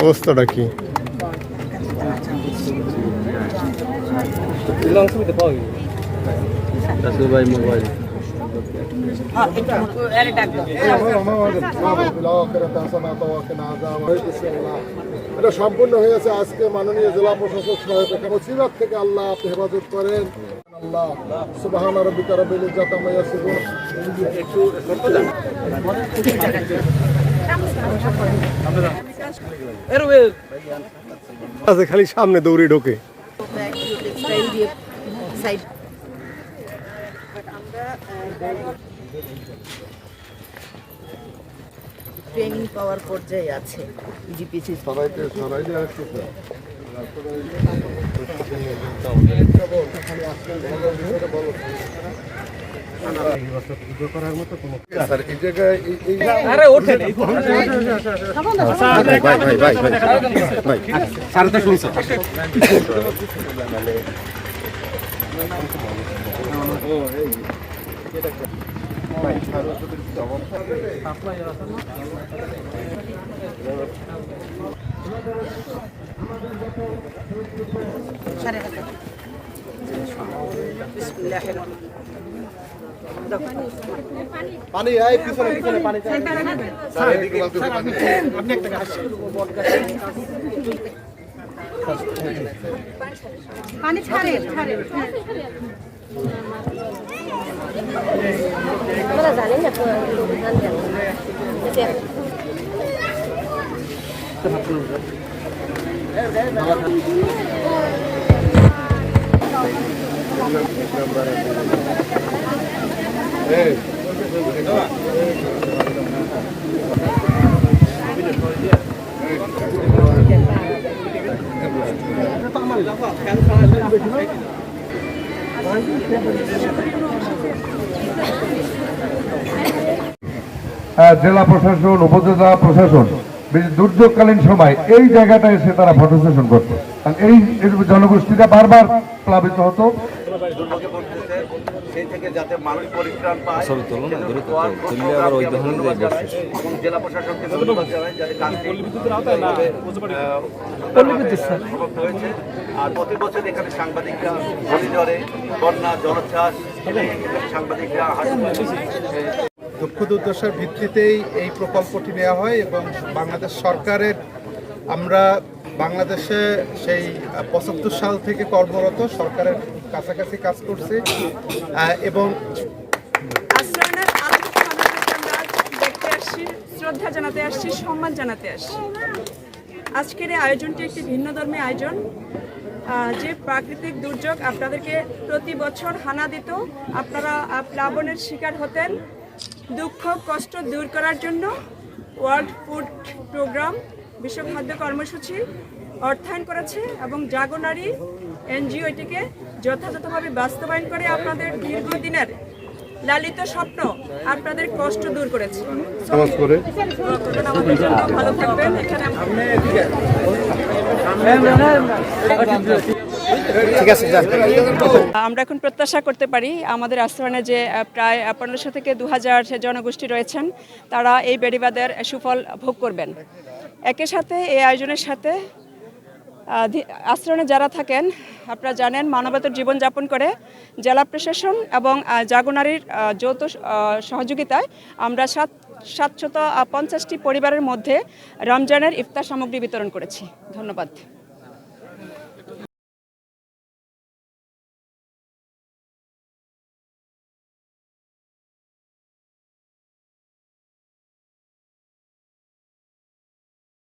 অবস্থাটা কি? ভাই মোবাইল এটা সম্পূর্ণ হয়েছে আজকে মাননীয় জেলা প্রশাসক সহায়তা মুসিবত থেকে আল্লাহ আপনি হেফাজত করেন। আল্লাহ সুবহান রাব্বিকা রাব্বিল ইজ্জাতি আম্মা ইয়াসিফুন। খালি সামনে দৌড়ে ঢোকে। ট্রেনিং পাওয়ার পর্যায়ে আছে জিপিসি সবাইকে সরাই দিয়ে আসছে পানি এই পিছনে পিছনে পানি আপনি একটা গাছ পানি ছাড়ে ছাড়ে আমরা জানি না জেলা প্রশাসন, উপজেলা প্রশাসন দুর্যোগকালীন সময় এই জায়গাটা এসে তারা ফটো সেশন করতো। এই জনগোষ্ঠীটা বারবার প্লাবিত হতো। সেই থেকে যাতে মানুষ পরিত্রাণ পায় জেলা প্রশাসনকে ধন্যবাদ জানাই যাতে হয়েছে। আর প্রতি বছর এখানে সাংবাদিকরা ঘূর্ণিঝড়ে, বন্যা, জলোচ্ছ্বাস সাংবাদিকরা দুঃখ দুর্দশার ভিত্তিতেই এই প্রকল্পটি নেওয়া হয় এবং বাংলাদেশ সরকারের আমরা বাংলাদেশে সেই ৭৫ সাল থেকে কর্মরত, সরকারের কাছাকাছি কাজ করছি এবং দেখতে আসছি, শ্রদ্ধা জানাতে আসছি, সম্মান জানাতে আসছি। আজকের এই আয়োজনটি একটি ভিন্নধর্মী আয়োজন। যে প্রাকৃতিক দুর্যোগ আপনাদেরকে প্রতি বছর হানা দিত, আপনারা প্লাবনের শিকার হতেন, দুঃখ কষ্ট দূর করার জন্য ওয়ার্ল্ড ফুড প্রোগ্রাম, বিশ্ব খাদ্য কর্মসূচি অর্থায়ন করেছে এবং জাগনারী এনজিও এটিকে যথাযথভাবে বাস্তবায়ন করে আপনাদের দীর্ঘদিনের লালিত স্বপ্ন, আপনাদের কষ্ট দূর করেছে। আমাদের জন্য ভালো থাকবেন। এখানে আমরা এখন প্রত্যাশা করতে পারি আমাদের আস্থানে যে প্রায় 1500 থেকে 2000 জনগোষ্ঠী রয়েছেন, তারা এই বেড়িবাঁধের সুফল ভোগ করবেন। একই সাথে এই আয়োজনের সাথে আশ্রয়নে যারা থাকেন, আপনারা জানেন মানবতার জীবনযাপন করে জেলা প্রশাসন এবং জাগনারীর যৌথ সহযোগিতায় আমরা 750টি পরিবারের মধ্যে রমজানের ইফতার সামগ্রী বিতরণ করেছি। ধন্যবাদ।